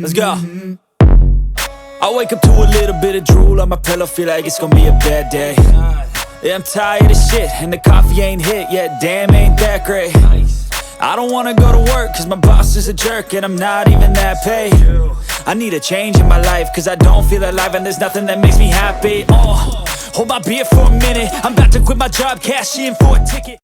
Let's go. I wake up to a little bit of drool on my pillow, feel like it's gonna be a bad day. Yeah, I'm tired of shit, and the coffee ain't hit yet, damn, ain't that great. I don't wanna go to work, cause my boss is a jerk, and I'm not even that paid. I need a change in my life, cause I don't feel alive, and there's nothing that makes me happy. Hold my beer for a minute, I'm about to quit my job, cash in for a ticket.